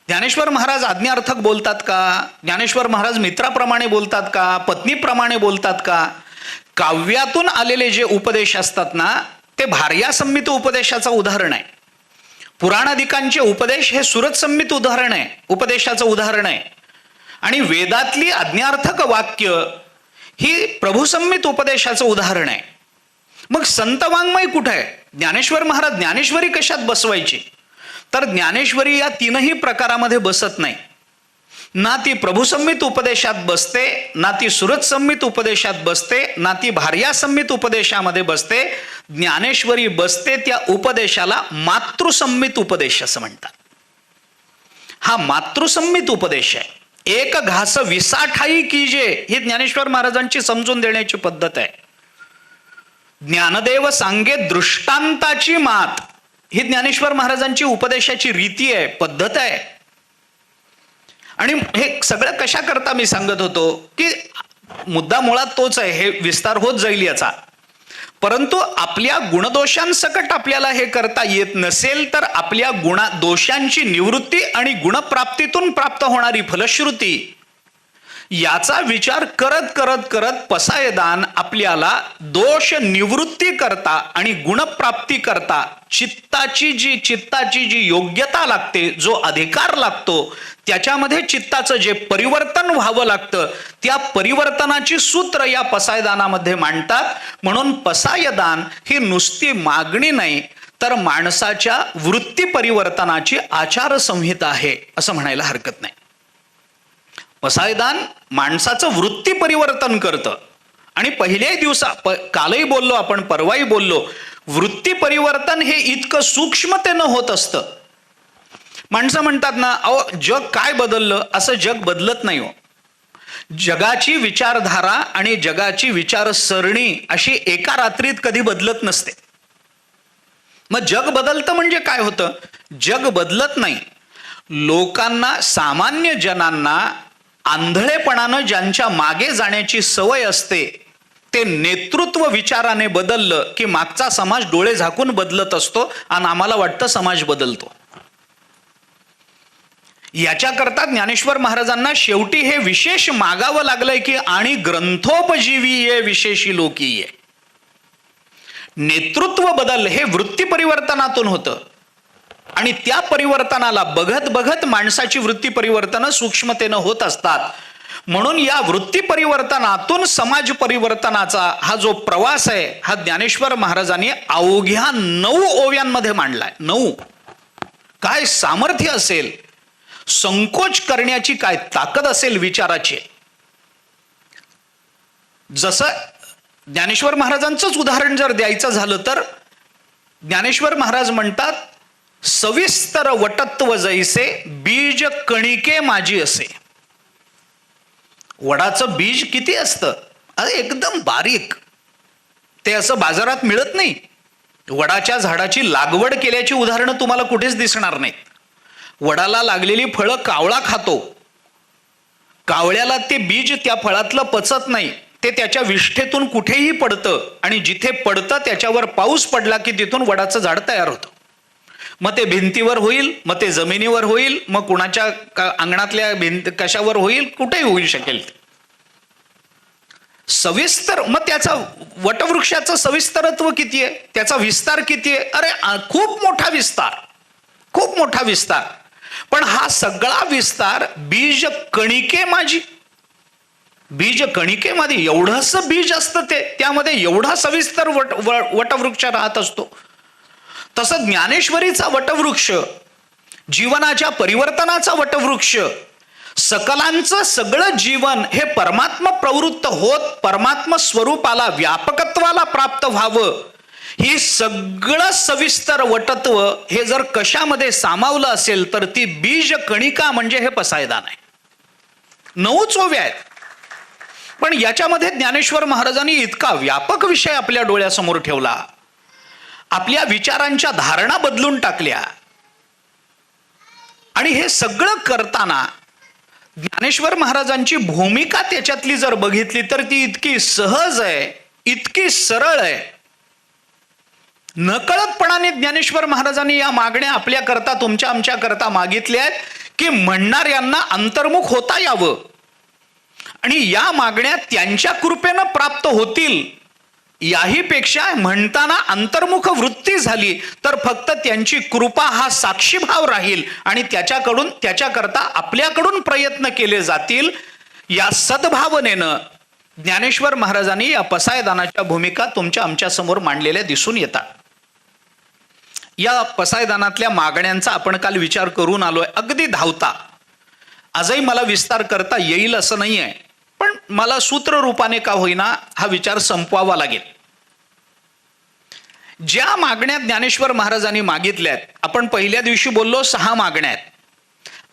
ज्ञानेश्वर महाराज आज्ञार्थक बोलतात का, ज्ञानेश्वर महाराज मित्राप्रमाणे बोलतात का, पत्नीप्रमाणे बोलतात का. काव्यातून आलेले जे उपदेश असतात ना, ते भार्यासंमित उपदेशाचं उदाहरण आहे. पुराणादिकांचे उपदेश हे सुहृद संमित उदाहरण आहे, उपदेशाचं उदाहरण आहे. आणि वेदातली आज्ञार्थक वाक्य ही प्रभुसंमित उपदेशाचं उदाहरण आहे. मग संत वाङ्मय कुठे आहे. ज्ञानेश्वर महाराज ज्ञानेश्वरी कशात बसवायची, तर ज्ञानेश्वरी या तीनही प्रकारामध्ये बसत नाही. ना ती प्रभुसंमित उपदेशात बसते, ना ती सुरतसंमित उपदेशात बसते, ना ती भार्यासंमित उपदेशामध्ये बसते. ज्ञानेश्वरी बसते त्या उपदेशाला मातृसंमित उपदेश असं म्हणतात. हा मातृसंमित उपदेश आहे. एक घास विसाठाई कीजे ही ज्ञानेश्वर महाराजांची समजून देण्याची पद्धत आहे. ज्ञानदेव सांगे दृष्टांताची मात ही ज्ञानेश्वर महाराजांची उपदेशाची रीती आहे, पद्धत आहे. आणि हे सगळं कशा करता मी सांगत होतो की मुद्दा मुळात तोच आहे, हे विस्तार होत जाईल याचा. परंतु आपल्या गुणदोषांसकट आपल्याला हे करता येत नसेल तर आपल्या दोषांची निवृत्ती आणि गुणप्राप्तीतून प्राप्त होणारी फलश्रुती याचा विचार करत करत करत पसायदान आपल्याला दोष निवृत्ती करता आणि गुणप्राप्ती करता चित्ताची जी योग्यता लागते, जो अधिकार लागतो, त्याच्यामध्ये चित्ताचं जे परिवर्तन व्हावं लागतं, त्या परिवर्तनाची सूत्र या पसायदानामध्ये मांडतात. म्हणून पसायदान ही नुसती मागणी नाही तर माणसाच्या वृत्ती परिवर्तनाची आचारसंहिता आहे असं म्हणायला हरकत नाही. पसायदान माणसाचं वृत्ती परिवर्तन करतं. आणि पहिल्याही कालही बोललो आपण, परवाही बोललो, वृत्ती परिवर्तन हे इतकं सूक्ष्मतेनं होत असतं. माणसं म्हणतात ना, अहो जग काय बदललं, असं जग बदलत नाही हो. जगाची विचारधारा आणि जगाची विचारसरणी अशी एका रात्रीत कधी बदलत नसते. मग जग बदलतं म्हणजे काय होतं? जग बदलत नाही. लोकांना, सामान्य जनांना आंधळेपणानं ज्यांच्या मागे जाण्याची सवय असते ते नेतृत्व विचाराने बदललं की मागचा समाज डोळे झाकून बदलत असतो आणि आम्हाला वाटतं समाज बदलतो. याच्याकरता ज्ञानेश्वर महाराजांना शेवटी हे विशेष मागावं लागलंय की आणि ग्रंथोपजीवी ये विशेषी लोकी ये. नेतृत्व बदल हे वृत्ती परिवर्तनातून होतं आणि त्या परिवर्तनाला बघत बघत माणसाची वृत्ती परिवर्तन सूक्ष्मतेनं होत असतात. म्हणून या वृत्ती परिवर्तनातून समाज परिवर्तनाचा हा जो प्रवास आहे हा ज्ञानेश्वर महाराजांनी अवघ्या 9 ओव्यांमध्ये मांडलाय. 9. काय सामर्थ्य असेल, संकोच करण्याची काय ताकद असेल विचाराची. जसं ज्ञानेश्वर महाराजांचंच उदाहरण जर द्यायचं झालं तर ज्ञानेश्वर महाराज म्हणतात, सविस्तर वटत्व जैसे बीज कणिके माझी असे. वडाचं बीज किती असतं? अरे एकदम बारीक. ते असं बाजारात मिळत नाही. वडाच्या झाडाची लागवड केल्याची उदाहरणं तुम्हाला कुठेच दिसणार नाहीत. वडाला लागलेली फळं कावळा खातो. कावळ्याला ते बीज त्या फळातलं पचत नाही. ते त्याच्या विष्ठेतून कुठेही पडतं आणि जिथे पडतं त्याच्यावर पाऊस पडला की तिथून वडाचं झाड तयार होतं. मग ते भिंतीवर होईल, मग ते जमिनीवर होईल, मग कुणाच्या अंगणातल्या कशावर होईल, कुठेही होऊ शकेल. सविस्तर. मग त्याचा वटवृक्षाचं सविस्तरत्व किती आहे, त्याचा विस्तार किती आहे? अरे खूप मोठा विस्तार, खूप मोठा विस्तार. पण हा सगळा विस्तार बीज कणिके माझी. बीज कणिकेमध्ये एवढंच बीज असतं, त्यामध्ये एवढा सविस्तर वटवृक्ष राहत असतो. तसं ज्ञानेश्वरीचा वटवृक्ष, जीवनाच्या परिवर्तनाचा वटवृक्ष, सकलांचं सगळं जीवन हे परमात्मा प्रवृत्त होत परमात्मा स्वरूपाला, व्यापकत्वाला प्राप्त व्हावं, ही सगळं सविस्तर वटत्व हे जर कशामध्ये सामावलं असेल तर ती बीज कणिका म्हणजे हे पसायदान आहे. 9 ओव्या आहेत. पण याच्यामध्ये ज्ञानेश्वर महाराजांनी इतका व्यापक विषय आपल्या डोळ्यासमोर ठेवला, आपल्या विचारांच्या धारणा बदलून टाकल्या. आणि हे सगळं करताना ज्ञानेश्वर महाराजांची भूमिका त्याच्यातली जर बघितली तर ती इतकी सहज आहे, इतकी सरळ आहे. नकळतपणाने ज्ञानेश्वर महाराजांनी या मागण्या आपल्या करता, तुमच्या आमच्या करता मागितल्या आहेत की म्हणणाऱ्यांना अंतर्मुख होता यावं आणि या मागण्या त्यांच्या कृपेनं प्राप्त होतील. याही पेक्षा म्हणताना अंतर्मुख वृत्ती झाली तर फक्त त्यांची कृपा हा साक्षीभाव राहील आणि त्याच्याकरता आपल्याकडून प्रयत्न केले जातील. या सद्भावनेनं ज्ञानेश्वर महाराजांनी या पसायदानाच्या भूमिका तुमच्या आमच्या समोर मांडलेल्या दिसून येतात. या पसायदानातल्या मागण्यांचा आपण काल विचार करून आलोय, अगदी धावता. आजही मला विस्तार करता येईल असं नाही आहे, पण मला सूत्र रूपाने का होईना हा विचार संपवावा लागेल. ज्या मागण्या ज्ञानेश्वर महाराजांनी मागितल्यात, आपण पहिल्या दिवशी बोललो 6 मागण्या आहेत.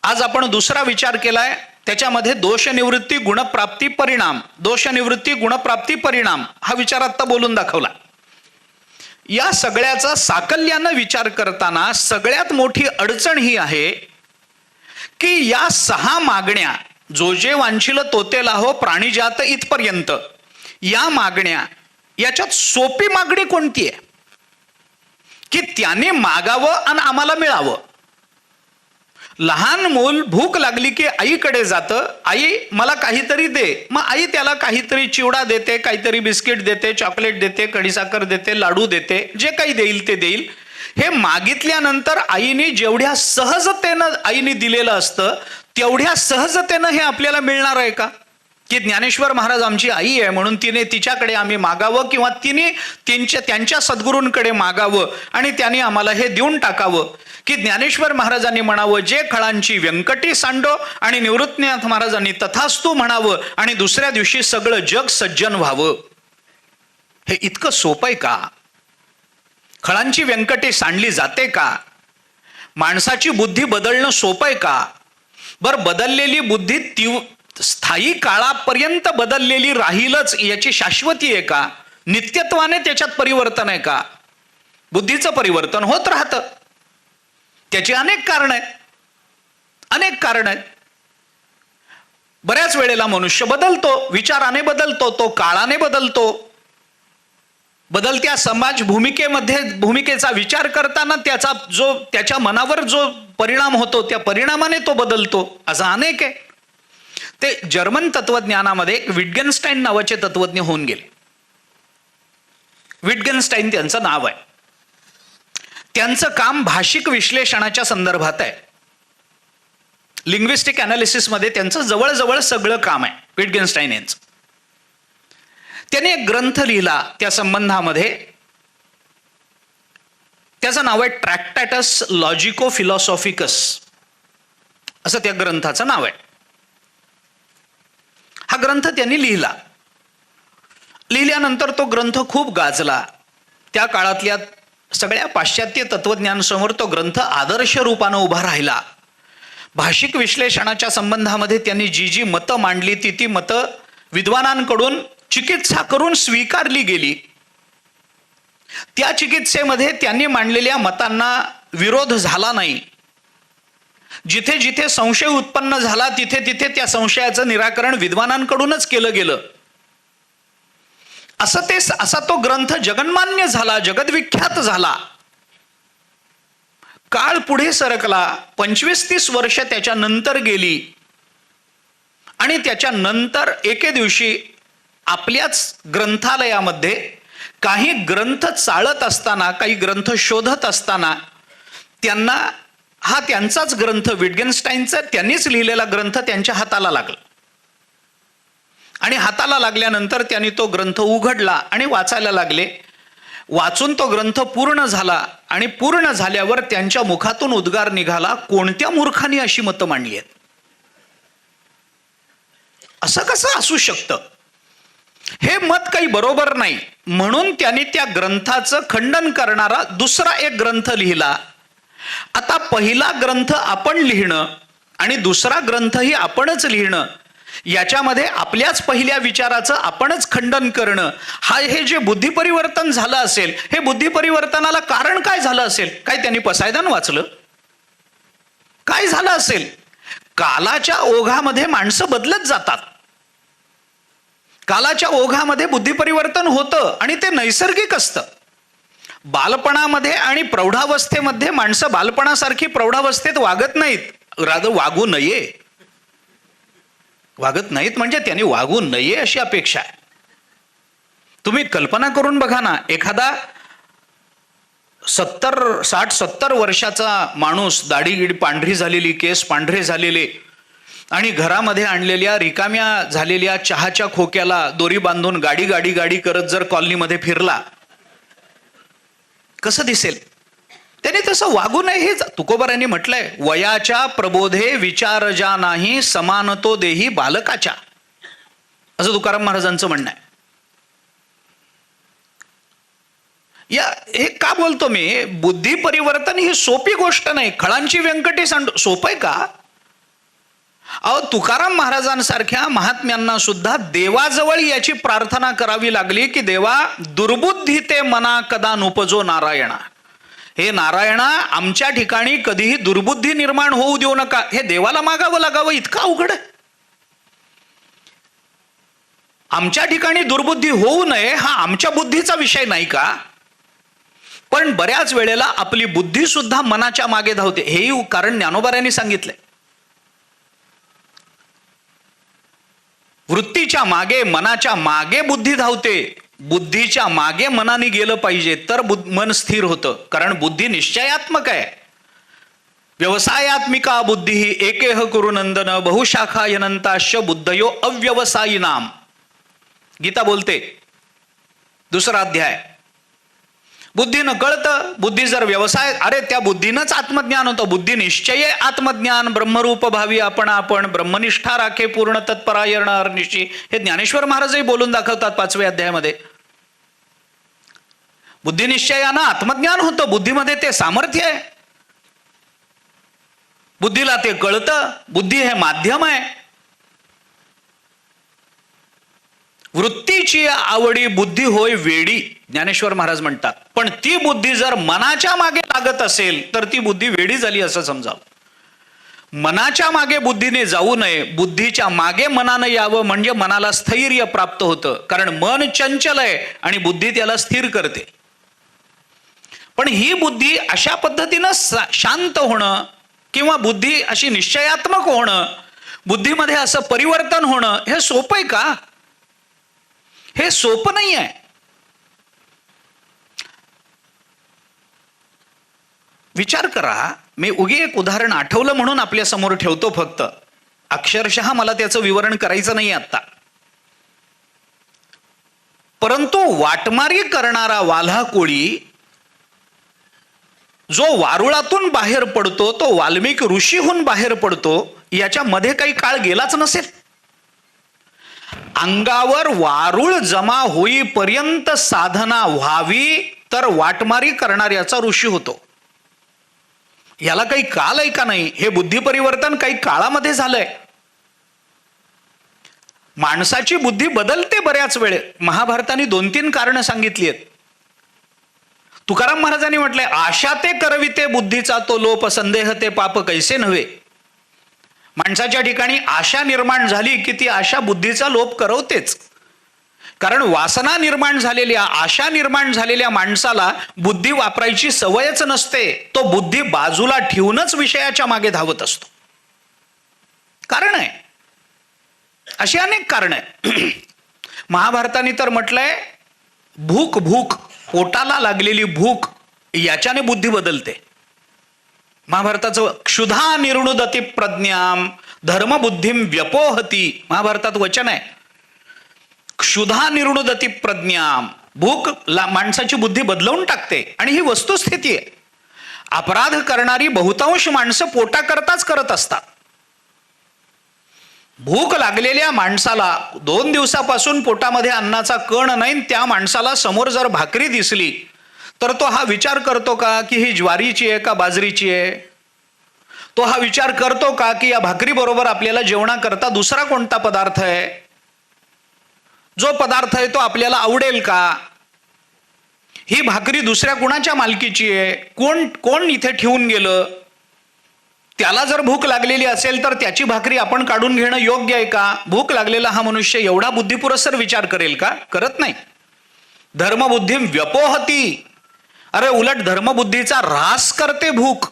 आज आपण दुसरा विचार केलाय, त्याच्यामध्ये दोषनिवृत्ती गुणप्राप्ती परिणाम, दोषनिवृत्ती गुणप्राप्ती परिणाम हा विचार आत्ता बोलून दाखवला. या सगळ्याचा साकल्यानं विचार करताना सगळ्यात मोठी अडचण ही आहे की या 6 मागण्या, जो जे वांछिल तोते लाहो प्राणीजात इथपर्यंत, या मागण्या, याच्यात सोपी मागणी कोणती आहे की त्याने मागावं आणि आम्हाला मिळावं. लहान मूल भूक लागली की आईकडे जातं, आई मला काहीतरी दे. मग आई त्याला काहीतरी चिवडा देते, काहीतरी बिस्किट देते, चॉकलेट देते, खडीसाखर देते, लाडू देते, जे काही देईल ते देईल. हे मागितल्यानंतर आईने जेवढ्या सहजतेनं आईने दिलेलं असतं तेवढ्या सहजतेनं हे आपल्याला मिळणार आहे का? की ज्ञानेश्वर महाराज आमची आई आहे म्हणून तिने तिच्याकडे आम्ही मागावं किंवा तिने त्यांच्या सद्गुरूंकडे मागावं आणि त्याने आम्हाला हे देऊन टाकावं, की ज्ञानेश्वर महाराजांनी म्हणावं जे खळांची व्यंकटी सांडो आणि निवृत्तीनाथ महाराजांनी तथास्तु म्हणावं आणि दुसऱ्या दिवशी सगळं जग सज्जन व्हावं. हे इतकं सोपं आहे का? खळांची व्यंकटी सांडली जाते का? माणसाची बुद्धी बदलणं सोपं आहे का? बरं, बदललेली बुद्धी स्थायी काळापर्यंत बदललेली राहीलच याची शाश्वती आहे का? नित्यत्वाने त्याच्यात परिवर्तन आहे का? बुद्धीचं परिवर्तन होत राहतं. त्याची अनेक कारण आहेत, अनेक कारण आहेत. बऱ्याच वेळेला मनुष्य बदलतो, विचाराने बदलतो, तो काळाने बदलतो. बदलत्या समाज भूमिकेचा विचार करताना त्याच्या मनावर जो परिणाम होतो त्या परिणामाने तो बदलतो. असं अनेक आहे. ते जर्मन तत्वज्ञानामध्ये एक विटगेनस्टाईन नावाचे तत्वज्ञ होऊन गेले. विटगेनस्टाईन त्यांचं नाव आहे. त्यांचं काम भाषिक विश्लेषणाच्या संदर्भात आहे. लिंग्विस्टिक अनालिसिसमध्ये त्यांचं जवळजवळ सगळं काम आहे विटगेनस्टाईन यांचं. त्याने एक ग्रंथ लिहिला त्या संबंधामध्ये, त्याचं नाव आहे ट्रॅक्टॅटस लॉजिको फिलॉसॉफिकस, असं त्या ग्रंथाचं नाव आहे. हा ग्रंथ त्यांनी लिहिला. लिहिल्यानंतर तो ग्रंथ खूप गाजला. त्या काळातल्या सगळ्या पाश्चात्य तत्वज्ञानासमोर तो ग्रंथ आदर्श रूपानं उभा राहिला. भाषिक विश्लेषणाच्या संबंधामध्ये त्यांनी जी मतं मांडली ती मतं विद्वानांकडून चिकित्सा करून स्वीकारली गेली. त्या चिकित्सेमध्ये त्यांनी मांडलेल्या मतांना विरोध झाला नाही. जिथे जिथे संशय उत्पन्न झाला तिथे तिथे त्या संशयाचं निराकरण विद्वानांकडूनच केलं गेलं. असा तो ग्रंथ जगन्मान्य झाला, जगद्विख्यात झाला. काळ पुढे सरकला, 25-30 वर्ष त्याच्यानंतर गेली आणि त्याच्यानंतर एके दिवशी आपल्याच ग्रंथालयामध्ये काही ग्रंथ चाळत असताना, काही ग्रंथ शोधत असताना त्यांना हा त्यांचाच ग्रंथ विटगेनस्टाईनचा त्यांनीच लिहिलेला ग्रंथ त्यांच्या हाताला लागला. आणि हाताला लागल्यानंतर त्यांनी तो ग्रंथ उघडला आणि वाचायला लागले. वाचून तो ग्रंथ पूर्ण झाला आणि पूर्ण झाल्यावर त्यांच्या मुखातून उद्गार निघाला, कोणत्या मूर्खाने अशी मतं मांडली आहेत? असं कसं असू शकतं? हे मत काही बरोबर नाही. म्हणून त्यांनी त्या ग्रंथाचं खंडन करणारा दुसरा एक ग्रंथ लिहिला. आता पहिला ग्रंथ आपण लिहिणं आणि दुसरा ग्रंथही आपणच लिहिणं, याच्यामध्ये आपल्याच पहिल्या विचाराचं आपणच खंडन करणं, हे जे बुद्धिपरिवर्तन झालं असेल, हे बुद्धिपरिवर्तनाला कारण काय झालं असेल? काय त्यांनी पसायदान वाचलं? काय झालं असेल? कालाच्या ओघामध्ये माणसं बदलत जातात. कालाच्या ओघामध्ये बुद्धिपरिवर्तन होतं आणि ते नैसर्गिक असतं. बालपणामध्ये आणि प्रौढावस्थेमध्ये माणसं बालपणासारखी प्रौढावस्थेत वागत नाहीत. वागू नये, वागत नाहीत म्हणजे त्यांनी वागू नये अशी अपेक्षा आहे. तुम्ही कल्पना करून बघा ना, एखादा 60-70 वर्षाचा माणूस, दाढी पांढरी झालेली, केस पांढरे झालेले आणि घरामध्ये आणलेल्या रिकाम्या झालेल्या चहाच्या खोक्याला दोरी बांधून गाडी गाडी गाडी करत जर कॉलनीमध्ये फिरला, कसं दिसेल? त्याने तसं वागू नये हे तुकोबारांनी म्हटलंय. वयाच्या प्रबोधे विचार जा नाही, समानतो देही बालकाच्या, असं तुकाराम महाराजांचं म्हणणं आहे. हे का बोलतो मी? बुद्धी परिवर्तन ही सोपी गोष्ट नाही. खळांची व्यंकटी सांडू सोपं आहे का? अहो, तुकाराम महाराजांसारख्या महात्म्यांना सुद्धा देवाजवळ याची प्रार्थना करावी लागली की देवा, दुर्बुद्धी ते मना कदा नुपजो नारायणा. हे नारायणा, आमच्या ठिकाणी कधीही दुर्बुद्धी निर्माण होऊ देऊ नका. हे देवाला मागावं लागावं इतकं अवघड आहे? आमच्या ठिकाणी दुर्बुद्धी होऊ नये हा आमच्या बुद्धीचा विषय नाही का? पण बऱ्याच वेळेला आपली बुद्धी सुद्धा मनाच्या मागे धावते. हेही कारण ज्ञानोबारांनी सांगितलंय. वृत्तीच्या मागे, मनाच्या मागे बुद्धी धावते. बुद्धीच्या मागे मनाने गेलं पाहिजे तर मन स्थिर होतं. कारण बुद्धी निश्चयात्मक आहे. व्यवसायात्मिका बुद्धी एकेह कुरुनंदन बहुशाखा यनंताश्च बुद्धयो अव्यवसायी नाम. गीता बोलते, 2रा अध्याय. बुद्धीनं कळतं. बुद्धी जर व्यवसाय, अरे त्या बुद्धीनंच आत्मज्ञान होतं. बुद्धी निश्चय आत्मज्ञान, ब्रह्मरूप भावी आपण ब्रह्मनिष्ठा राखे पूर्ण तत्परायण अरनिशी. हे ज्ञानेश्वर महाराजही बोलून दाखवतात 5व्या अध्यायामध्ये. बुद्धिनिश्चयानं आत्मज्ञान होतं. बुद्धीमध्ये ते सामर्थ्य आहे. बुद्धीला ते कळतं. बुद्धी हे माध्यम आहे. वृत्तीची आवडी बुद्धी होय वेडी, ज्ञानेश्वर महाराज म्हणतात. पण ती बुद्धी जर मनाच्या मागे लागत असेल तर ती बुद्धी वेडी झाली असं समजावं. मनाच्या मागे बुद्धीने जाऊ नये. बुद्धीच्या मागे मनानं यावं म्हणजे मनाला स्थैर्य प्राप्त होतं. कारण मन चंचल आहे आणि बुद्धी त्याला स्थिर करते. पण ही बुद्धी अशा पद्धतीनं शांत होणं किंवा बुद्धी अशी निश्चयात्मक होणं, बुद्धीमध्ये असं परिवर्तन होणं हे सोपं आहे का? हे सोपं नाही आहे. विचार करा. मी उगी एक उदाहरण आठवलं म्हणून आपल्या समोर ठेवतो फक्त. अक्षरशः मला त्याचं विवरण करायचं नाही आता. परंतु वाटमारी करणारा वाल्हा कोळी जो वारुळातून बाहेर पडतो तो वाल्मिक ऋषीहून बाहेर पडतो, याच्यामध्ये काही काळ गेलाच नसेल. अंगावर वारुळ जमा होईपर्यंत साधना व्हावी तर वाटमारी करणाऱ्याचा ऋषी होतो. याला काही काल आहे का नाही? हे बुद्धी परिवर्तन काही काळामध्ये झालंय. माणसाची बुद्धी बदलते बऱ्याच वेळे. महाभारताने 2-3 कारणं सांगितली आहेत. तुकाराम महाराजांनी म्हटलंय, आशा ते करविते बुद्धीचा तो लोप, संदेह ते पाप कैसे नव्हे. माणसाच्या ठिकाणी आशा निर्माण झाली की ती आशा बुद्धीचा लोप करवतेच. कारण वासना निर्माण झालेल्या, आशा निर्माण झालेल्या माणसाला बुद्धी वापरायची सवयच नसते. तो बुद्धी बाजूला ठेवूनच विषयाच्या मागे धावत असतो. कारण आहे, अशी अनेक कारण आहे. महाभारताने तर म्हटलंय, भूक भूक, पोटाला लागलेली भूक याच्याने बुद्धी बदलते. महाभारताचं क्षुधा निर्णुदती प्रज्ञाम धर्मबुद्धीम व्यपोहती, महाभारतात वचन आहे. क्षुधा निर्णुदती प्रज्ञाम, भूक माणसाची बुद्धी बदलवून टाकते. आणि ही वस्तुस्थिती आहे. अपराध करणारी बहुतांश माणसं पोटाकरताच करत असतात. भूक लागलेल्या माणसाला 2 दिवसापासून पोटामध्ये अन्नाचा कण नाही, त्या माणसाला समोर जर भाकरी दिसली तर तो हा विचार करतो का की ही ज्वारीची आहे का बाजरीची आहे? तो हा विचार करतो का की या भाकरी बरोबर आपल्याला जेवणाकरता दुसरा कोणता पदार्थ आहे? जो पदार्थ आहे तो आपल्याला आवडेल का? ही भाकरी दुसऱ्या कुणाच्या मालकीची आहे? कोण इथे ठेवून गेलं? त्याला जर भूक लागलेली असेल तर त्याची भाकरी आपण काढून घेणं योग्य आहे का? भूक लागलेला हा मनुष्य एवढा बुद्धिपुरस्सर विचार करेल का? करत नाही. धर्मबुद्धी व्यपोहती, अरे उलट धर्मबुद्धीचा ऱ्हास करते भूक.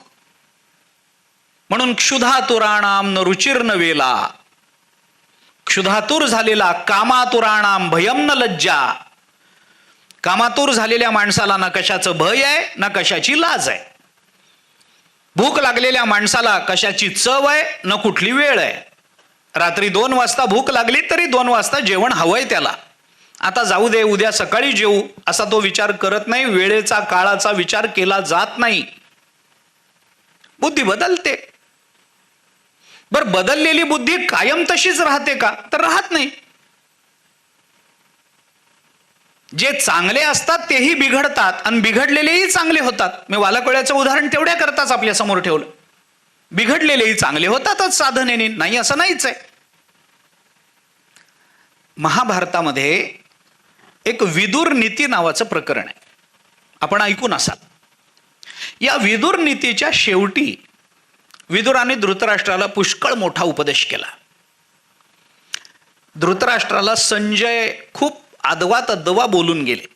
म्हणून क्षुधातुराणाम न रुचिर न वेला, क्षुधातूर झालेला, कामातुराणाम भयम न लज्जा. कामातूर झालेल्या माणसाला ना कशाचं भय आहे ना कशाची लाज आहे. भूक लागलेल्या माणसाला कशाची चव आहे ना कुठली वेळ आहे. रात्री 2 वाजता भूक लागली तरी 2 वाजता जेवण हवंय त्याला. आता जाऊ दे, उद्या सकाळी जेवू असा तो विचार करत नाही. वेळेचा काळाचा विचार केला जात नाही. बुद्धी बदलते. बर, बदललेली बुद्धी कायम तशीच राहते का? तर राहत नाही. जे चांगले असतात तेही बिघडतात आणि बिघडलेलेही चांगले होतात. मी वालाकोळ्याचं उदाहरण तेवढ्या करताच आपल्या समोर ठेवलं. बिघडलेलेही चांगले होतातच साधनेने, नाही असं नाहीच आहे. महाभारतामध्ये एक विदुर नीती नावाचं प्रकरण आहे, आपण ऐकून असाल. या विदुर नीतीच्या शेवटी विदुराने धृतराष्ट्राला पुष्कळ मोठा उपदेश केला. धृतराष्ट्राला संजय खूप आदवा तद्दवा बोलून गेले.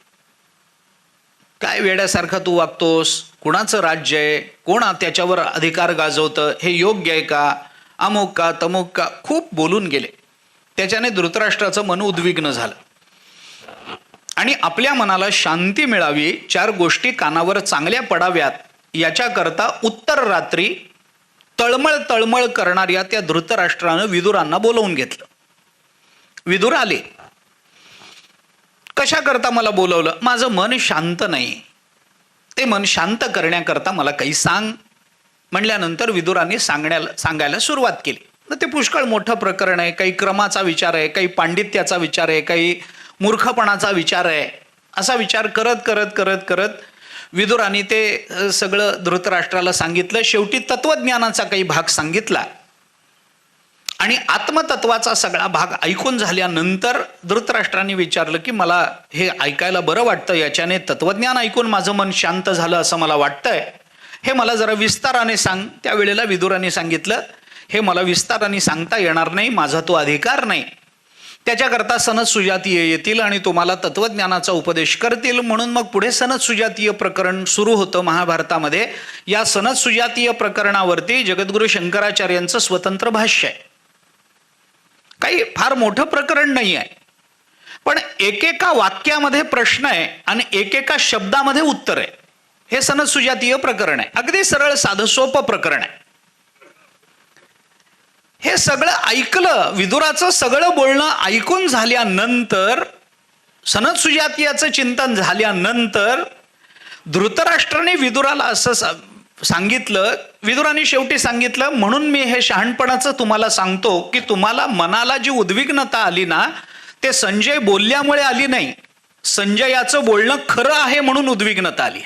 काय वेड्यासारखा तू वागतोस, कुणाचं राज्य आहे, कोण त्याच्यावर अधिकार गाजवतं, हे योग्य आहे का, अमुक का तमुक का, खूप बोलून गेले. त्याच्याने धृतराष्ट्राचं मन उद्विग्न झालं आणि आपल्या मनाला शांती मिळावी, 4 गोष्टी कानावर चांगल्या पडाव्यात याच्याकरता उत्तर रात्री तळमळ तळमळ करणाऱ्या त्या धृतराष्ट्रानं विदुरांना बोलवून घेतलं. विदुर आले. कशा करता मला बोलवलं? माझं मन शांत नाही, ते मन शांत करण्याकरता मला काही सांग म्हणल्यानंतर विदुरांनी सांगायला सुरुवात केली. ते पुष्कळ मोठं प्रकरण आहे. काही क्रमाचा विचार आहे, काही पांडित्याचा विचार आहे, काही मूर्खपणाचा विचार आहे. असा विचार करत करत करत करत विदुरांनी ते सगळं धृतराष्ट्राला सांगितलं. शेवटी तत्वज्ञानाचा काही भाग सांगितला आणि आत्मतत्वाचा सगळा भाग ऐकून झाल्यानंतर धृतराष्ट्रांनी विचारलं की मला हे ऐकायला बरं वाटतं, याच्याने तत्वज्ञान ऐकून माझं मन शांत झालं असं मला वाटतंय, हे मला जरा विस्ताराने सांग. त्यावेळेला विदुरांनी सांगितलं, हे मला विस्ताराने सांगता येणार नाही, माझा तो अधिकार नाही. त्याच्याकरता सनद सुजातीय येतील आणि तुम्हाला तत्वज्ञानाचा उपदेश करतील. म्हणून मग पुढे सनद सुजातीय प्रकरण सुरू होतं महाभारतामध्ये. या सनद सुजातीय प्रकरणावरती जगद्गुरु शंकराचार्यांचं स्वतंत्र भाष्य आहे. काही फार मोठं प्रकरण नाही आहे, पण एकेका वाक्यामध्ये प्रश्न आहे आणि एकेका शब्दामध्ये उत्तर आहे. हे सनद सुजातीय प्रकरण आहे. अगदी सरळ साधं सोपं प्रकरण आहे. हे सगळं ऐकलं, विदुराचं सगळं बोलणं ऐकून झाल्यानंतर, सनद सुजातीयाचं चिंतन झाल्यानंतर धृतराष्ट्राने विदुराला असं सांगितलं. विदुराने शेवटी सांगितलं, म्हणून मी हे शहाणपणाचं तुम्हाला सांगतो की तुम्हाला मनाला जी उद्विग्नता आली ना, ते संजय बोलल्यामुळे आली नाही, संजयाचं बोलणं खरं आहे म्हणून उद्विग्नता आली.